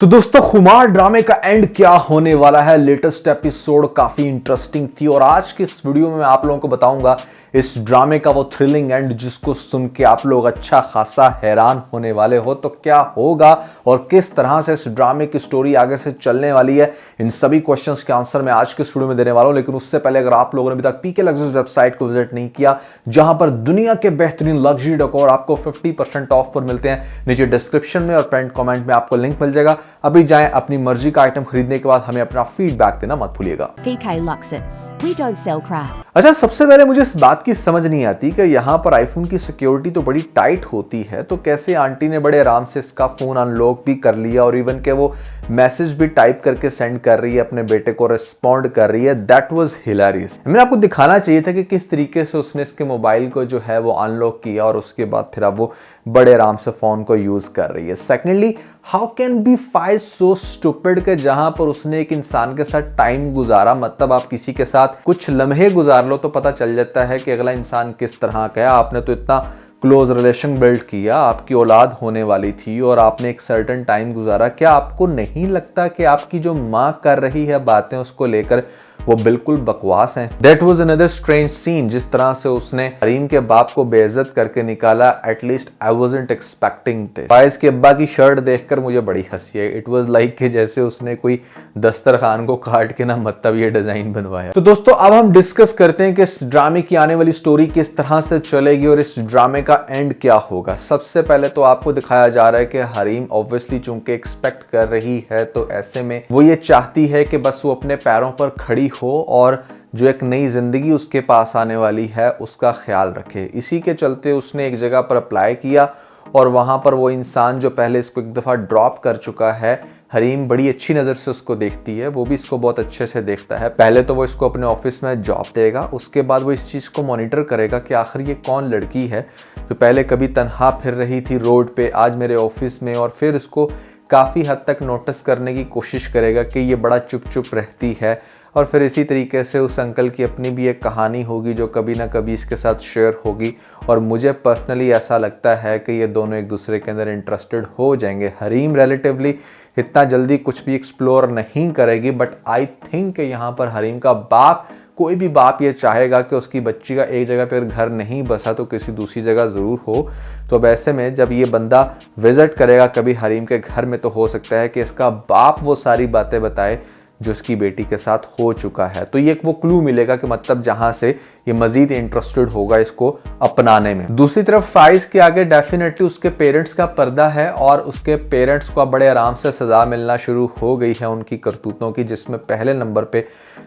तो दोस्तों खुमार ड्रामे का एंड क्या होने वाला है। लेटेस्ट एपिसोड काफी इंटरेस्टिंग थी और आज के इस वीडियो में मैं आप लोगों को बताऊंगा इस ड्रामे का वो थ्रिलिंग एंड जिसको सुन के आप लोग अच्छा खासा हैरान होने वाले हो। तो क्या होगा और किस तरह से इस ड्रामे की स्टोरी आगे से चलने वाली है, इन सभी क्वेश्चंस के आंसर मैं आज के इस वीडियो में देने वाला हूं। लेकिन उससे पहले अगर आप लोगों ने अभी तक पीके लग्जरीज वेबसाइट को विजिट नहीं किया, जहां पर दुनिया के बेहतरीन लग्जरी डेकोर आपको 50% ऑफ पर मिलते हैं, नीचे डिस्क्रिप्शन में और फ्रेंड कमेंट में आपको लिंक मिल जाएगा। अभी जाएं, अपनी मर्जी का आइटम खरीदने के बाद हमें अपना फीडबैक देना मत भूलिएगा। PK Luxus. We don't sell crap. अच्छा, सबसे पहले मुझे इस बात की समझ नहीं आती कि यहाँ पर आईफोन की सिक्योरिटी तो बड़ी टाइट होती है, तो कैसे आंटी ने बड़े आराम से इसका फोन अनलॉक भी कर लिया और इवन के वो मैसेज भी टाइप करके सेंड कर रही है, अपने बेटे को रिस्पॉन्ड कर रही है। That was hilarious. मैंने आपको दिखाना चाहिए था कि किस तरीके से उसने इसके मोबाइल को जो है वो अनलॉक किया और उसके बाद फिर अब वो बड़े आराम से फोन को यूज कर रही है। Secondly, how can be Faiz so stupid के जहां पर उसने एक इंसान के साथ टाइम गुजारा, मतलब आप किसी के साथ कुछ लम्हे गुजार लो तो पता चल जाता है कि अगला इंसान किस तरह का है। आपने तो इतना क्लोज रिलेशन बिल्ड किया, आपकी औलाद होने वाली थी और आपने एक सर्टेन टाइम गुजारा। क्या आपको नहीं लगता कि आपकी जो माँ कर रही है बातें उसको लेकर वो बिल्कुल बकवास हैं? That was another strange scene. जिस तरह से उसने हरीम के बाप को बेइज्जत करके निकाला, at least I wasn't expecting this. Faiz के अब्बा की शर्ट देखकर मुझे बड़ी हंसी आई। इट वाज लाइक कि जैसे उसने कोई दस्तरखान को काट के ना मतलब ये डिजाइन बनवाया। तो दोस्तों अब हम डिस्कस करते हैं कि इस ड्रामे की आने वाली स्टोरी किस तरह से चलेगी और इस ड्रामे का एंड क्या होगा। सबसे पहले तो आपको दिखाया जा रहा है कि हरीम ऑब्वियसली चूंकि एक्सपेक्ट कर रही है, तो ऐसे में वो ये चाहती है कि बस वो अपने पैरों पर खड़ी हो और जो एक नई जिंदगी उसके पास आने वाली है उसका ख्याल रखे। इसी के चलते उसने एक जगह पर अप्लाई किया और वहां पर वो इंसान जो पहले इसको एक दफा ड्रॉप कर चुका है, हरीम बड़ी अच्छी नज़र से उसको देखती है, वो भी इसको बहुत अच्छे से देखता है। पहले तो वो इसको अपने ऑफिस में जॉब देगा, उसके बाद वो इस चीज़ को मॉनिटर करेगा कि आखिर ये कौन लड़की है जो पहले कभी तन्हा फिर रही थी रोड पे, आज मेरे ऑफिस में। और फिर इसको काफ़ी हद तक नोटिस करने की कोशिश करेगा कि ये बड़ा चुप चुप रहती है। और फिर इसी तरीके से उस अंकल की अपनी भी एक कहानी होगी जो कभी ना कभी इसके साथ शेयर होगी। और मुझे पर्सनली ऐसा लगता है कि ये दोनों एक दूसरे के अंदर इंटरेस्टेड हो जाएंगे। हरीम रिलेटिवली इतना जल्दी कुछ भी एक्सप्लोर नहीं करेगी, बट आई थिंक यहाँ पर हरीम का बाप, कोई भी बाप ये चाहेगा कि उसकी बच्ची का एक जगह पर घर नहीं बसा तो किसी दूसरी जगह ज़रूर हो। तो अब ऐसे में जब ये बंदा विज़िट करेगा कभी हरीम के घर में, तो हो सकता है कि इसका बाप वो सारी बातें बताए जो इसकी बेटी के साथ हो चुका है। तो ये एक वो क्लू मिलेगा कि मतलब जहां से ये मजीद इंटरेस्टेड होगा इसको अपनाने में। दूसरी तरफ फाइज के आगे डेफिनेटली उसके पेरेंट्स का पर्दा है और उसके पेरेंट्स को बड़े आराम से सजा मिलना शुरू हो गई है उनकी करतूतों की, जिसमें पहले नंबर पे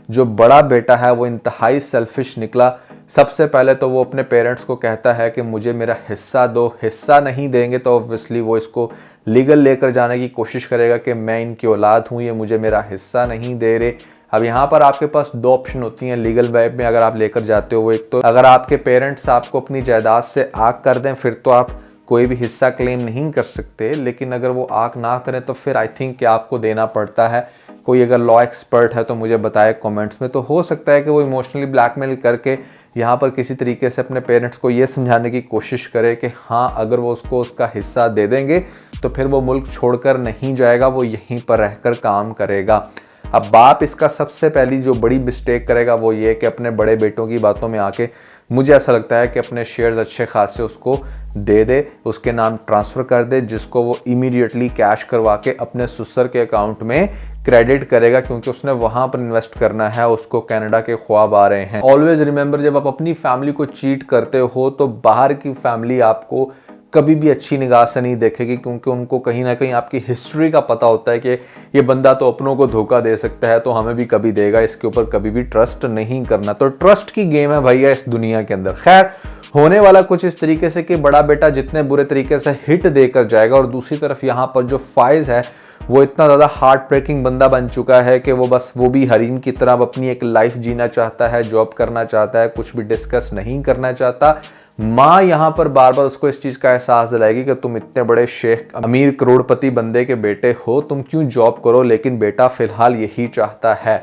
जो बड़ा बेटा है वो इंतहाई सेल्फिश निकला। सबसे पहले तो वो अपने पेरेंट्स को कहता है कि मुझे मेरा हिस्सा दो, हिस्सा नहीं देंगे तो ऑब्वियसली वो इसको लीगल लेकर जाने की कोशिश करेगा कि मैं इनकी औलाद हूँ, ये मुझे मेरा हिस्सा नहीं दे रहे। अब यहाँ पर आपके पास दो ऑप्शन होती हैं लीगल वेब में अगर आप लेकर जाते हो। एक तो अगर आपके पेरेंट्स आपको अपनी जायदाद से आग कर दें फिर तो आप कोई भी हिस्सा क्लेम नहीं कर सकते, लेकिन अगर वो आग ना करें तो फिर आई थिंक कि आपको देना पड़ता है। कोई अगर लॉ एक्सपर्ट है तो मुझे बताए कमेंट्स में। तो हो सकता है कि वो इमोशनली ब्लैकमेल करके यहाँ पर किसी तरीके से अपने पेरेंट्स को ये समझाने की कोशिश करे कि हाँ अगर वो उसको उसका हिस्सा दे देंगे तो फिर वो मुल्क छोड़कर नहीं जाएगा, वो यहीं पर रहकर काम करेगा। अब बाप इसका सबसे पहली जो बड़ी मिस्टेक करेगा वो ये कि अपने बड़े बेटों की बातों में आके, मुझे ऐसा लगता है कि अपने शेयर्स अच्छे खासे उसको दे दे, उसके नाम ट्रांसफ़र कर दे, जिसको वो इमीडिएटली कैश करवा के अपने ससुर के अकाउंट में क्रेडिट करेगा, क्योंकि उसने वहाँ पर इन्वेस्ट करना है, उसको कनाडा के ख्वाब आ रहे हैं। ऑलवेज रिमेंबर, जब आप अपनी फैमिली को चीट करते हो तो बाहर की फैमिली आपको कभी भी अच्छी निगाह से नहीं देखेगी, क्योंकि उनको कहीं ना कहीं आपकी हिस्ट्री का पता होता है कि ये बंदा तो अपनों को धोखा दे सकता है तो हमें भी कभी देगा, इसके ऊपर कभी भी ट्रस्ट नहीं करना। तो ट्रस्ट की गेम है भैया इस दुनिया के अंदर। खैर, होने वाला कुछ इस तरीके से कि बड़ा बेटा जितने बुरे तरीके से हिट देकर जाएगा और दूसरी तरफ यहाँ पर जो फाइज है वो इतना ज़्यादा हार्ट ब्रेकिंग बंदा बन चुका है कि वो भी हरीम की तरह अपनी एक लाइफ जीना चाहता है, जॉब करना चाहता है, कुछ भी डिस्कस नहीं करना चाहता। माँ यहाँ पर बार बार उसको इस चीज़ का एहसास दिलाएगी कि तुम इतने बड़े शेख अमीर करोड़पति बंदे के बेटे हो, तुम क्यों जॉब करो, लेकिन बेटा फिलहाल यही चाहता है।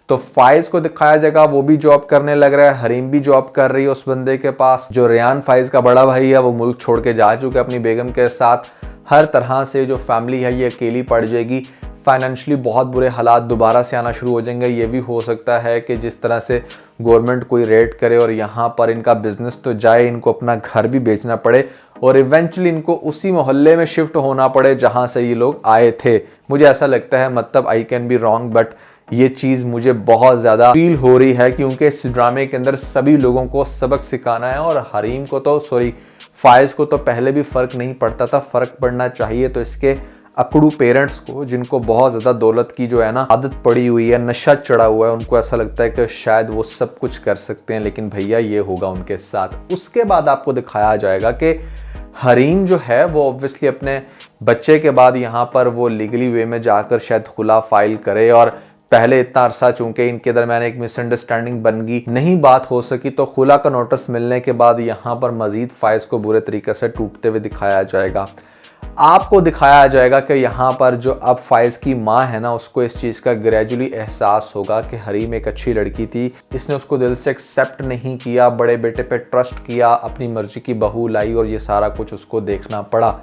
तो फाइज को दिखाया जाएगा वो भी जॉब करने लग रहा है, हरीम भी जॉब कर रही है उस बंदे के पास। जो रेयान फाइज का बड़ा भाई है वो मुल्क छोड़ के जा चुका है अपनी बेगम के साथ। हर तरह से जो फैमिली है ये अकेली पड़ जाएगी। फाइनेंशियली बहुत बुरे हालात दोबारा से आना शुरू हो जाएंगे। ये भी हो सकता है कि जिस तरह से गवर्नमेंट कोई रेड करे और यहाँ पर इनका बिजनेस तो जाए, इनको अपना घर भी बेचना पड़े और इवेंचुअली इनको उसी मोहल्ले में शिफ्ट होना पड़े जहाँ से ये लोग आए थे। मुझे ऐसा लगता है, मतलब I can be wrong, but ये चीज़ मुझे बहुत ज़्यादा फील हो रही है क्योंकि इस ड्रामे के अंदर सभी लोगों को सबक सिखाना है और हरीम को तो फायज़ को तो पहले भी फ़र्क नहीं पड़ता था, फ़र्क पड़ना चाहिए तो इसके अकड़ू पेरेंट्स को, जिनको बहुत ज़्यादा दौलत की जो है ना आदत पड़ी हुई है, नशा चढ़ा हुआ है, उनको ऐसा लगता है कि शायद वो सब कुछ कर सकते हैं, लेकिन भैया ये होगा उनके साथ। उसके बाद आपको दिखाया जाएगा कि हरीम जो है वो ऑब्वियसली अपने बच्चे के बाद यहाँ पर वो लीगली वे में जाकर शायद खुला फाइल करे और पहले इतना अरसा चूंकि इनके दरमियान एक मिसअंडरस्टैंडिंग बन गई, नहीं बात हो सकी, तो खुला का नोटिस मिलने के बाद यहाँ पर मजीद फाइज को बुरे तरीके से टूटते हुए दिखाया जाएगा। आपको दिखाया जाएगा कि यहाँ पर जो अब फाइज की माँ है ना, उसको इस चीज़ का ग्रेजुअली एहसास होगा कि हरीम एक अच्छी लड़की थी, इसने उसको दिल से एक्सेप्ट नहीं किया, बड़े बेटे पे ट्रस्ट किया, अपनी मर्जी की बहू लाई और ये सारा कुछ उसको देखना पड़ा।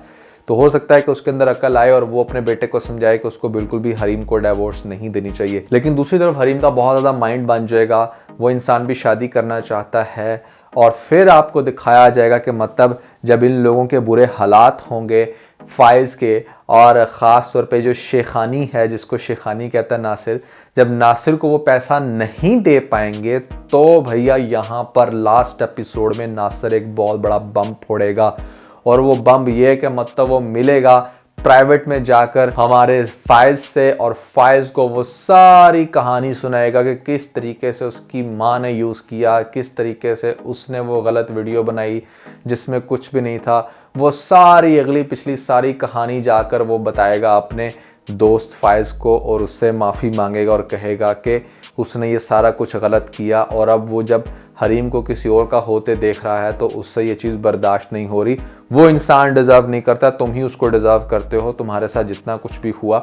तो हो सकता है कि उसके अंदर अकल आए और वो अपने बेटे को समझाए कि उसको बिल्कुल भी हरीम को डिवोर्स नहीं देनी चाहिए। लेकिन दूसरी तरफ हरीम का बहुत ज़्यादा माइंड बन जाएगा, वो इंसान भी शादी करना चाहता है और फिर आपको दिखाया जाएगा कि मतलब जब इन लोगों के बुरे हालात होंगे फाइज के, और ख़ास तौर पे जो शेखानी है, जिसको शेखानी कहता है नासिर, जब नासिर को वो पैसा नहीं दे पाएंगे तो भैया यहाँ पर लास्ट एपिसोड में नासिर एक बहुत बड़ा बम फोड़ेगा और वो बम ये है कि मतलब वो मिलेगा प्राइवेट में जाकर हमारे फाइज से और फाइज को वो सारी कहानी सुनाएगा कि किस तरीके से उसकी माँ ने यूज़ किया, किस तरीके से उसने वो गलत वीडियो बनाई जिसमें कुछ भी नहीं था। वो सारी अगली पिछली सारी कहानी जाकर वो बताएगा अपने दोस्त फाइज को और उससे माफ़ी मांगेगा और कहेगा कि उसने ये सारा कुछ गलत किया और अब वो जब हरीम को किसी और का होते देख रहा है तो उससे ये चीज़ बर्दाश्त नहीं हो रही। वो इंसान डिज़र्व नहीं करता, तुम ही उसको डिज़र्व करते हो। तुम्हारे साथ जितना कुछ भी हुआ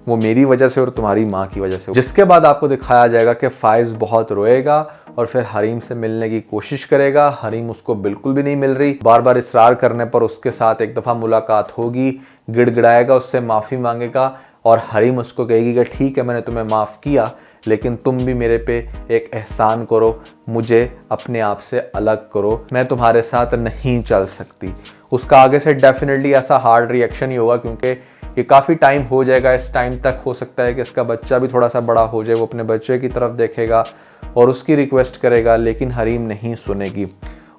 वो मेरी वजह से और तुम्हारी माँ की वजह से। जिसके बाद आपको दिखाया जाएगा कि फाइज बहुत रोएगा और फिर हरीम से मिलने की कोशिश करेगा। हरीम उसको बिल्कुल भी नहीं मिल रही, बार बार इसरार करने पर उसके साथ एक दफ़ा मुलाकात होगी, गिड़गिड़ाएगा, उससे माफ़ी मांगेगा और हरीम उसको कहेगी कि ठीक है मैंने तुम्हें माफ़ किया, लेकिन तुम भी मेरे पे एक एहसान करो, मुझे अपने आप से अलग करो, मैं तुम्हारे साथ नहीं चल सकती। उसका आगे से डेफिनेटली ऐसा हार्ड रिएक्शन ही होगा क्योंकि ये काफ़ी टाइम हो जाएगा। इस टाइम तक हो सकता है कि इसका बच्चा भी थोड़ा सा बड़ा हो जाए, वो अपने बच्चे की तरफ देखेगा और उसकी रिक्वेस्ट करेगा, लेकिन हरीम नहीं सुनेगी।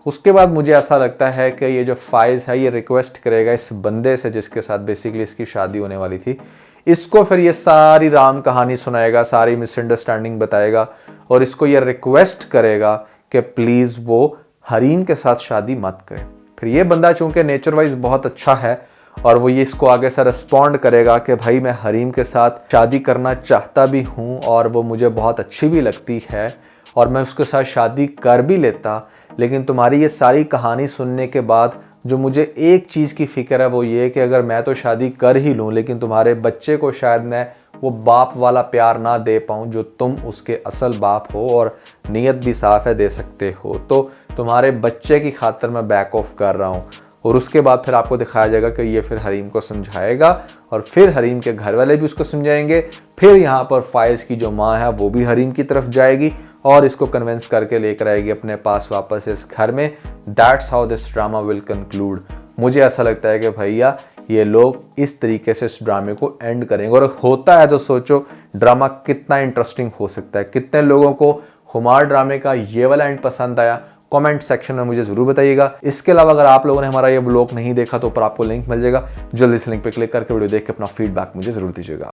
उसके बाद मुझे ऐसा लगता है कि ये जो फाइज है ये रिक्वेस्ट करेगा इस बंदे से जिसके साथ बेसिकली इसकी शादी होने वाली थी, इसको फिर ये सारी राम कहानी सुनाएगा, सारी मिसअंडरस्टैंडिंग बताएगा और इसको ये रिक्वेस्ट करेगा कि प्लीज़ वो हरीम के साथ शादी मत करे। फिर ये बंदा चूंकि नेचर वाइज बहुत अच्छा है और वो ये इसको आगे से रिस्पॉन्ड करेगा कि भाई मैं हरीम के साथ शादी करना चाहता भी हूँ और वो मुझे बहुत अच्छी भी लगती है और मैं उसके साथ शादी कर भी लेता, लेकिन तुम्हारी ये सारी कहानी सुनने के बाद जो मुझे एक चीज़ की फ़िक्र है वो ये कि अगर मैं तो शादी कर ही लूँ लेकिन तुम्हारे बच्चे को शायद मैं वो बाप वाला प्यार ना दे पाऊँ जो तुम उसके असल बाप हो, और नीयत भी साफ़ है दे सकते हो, तो तुम्हारे बच्चे की खातिर मैं बैक ऑफ कर रहा हूँ। और उसके बाद फिर आपको दिखाया जाएगा कि ये फिर हरीम को समझाएगा और फिर हरीम के घर वाले भी उसको समझाएंगे। फिर यहाँ पर फाइज की जो माँ है वो भी हरीम की तरफ जाएगी और इसको कन्विंस करके लेकर आएगी अपने पास वापस इस घर में। That's how this drama will conclude. मुझे ऐसा लगता है कि भैया ये लोग इस तरीके से इस ड्रामे को एंड करेंगे और होता है तो सोचो ड्रामा कितना इंटरेस्टिंग हो सकता है। कितने लोगों को खुमार ड्रामे का ये वाला एंड पसंद आया, कमेंट सेक्शन में मुझे ज़रूर बताइएगा। इसके अलावा अगर आप लोगों ने हमारा ये व्लॉग नहीं देखा तो ऊपर आपको लिंक मिल जाएगा, जल्दी से लिंक पे क्लिक करके वीडियो देख के अपना फीडबैक मुझे ज़रूर दीजिएगा।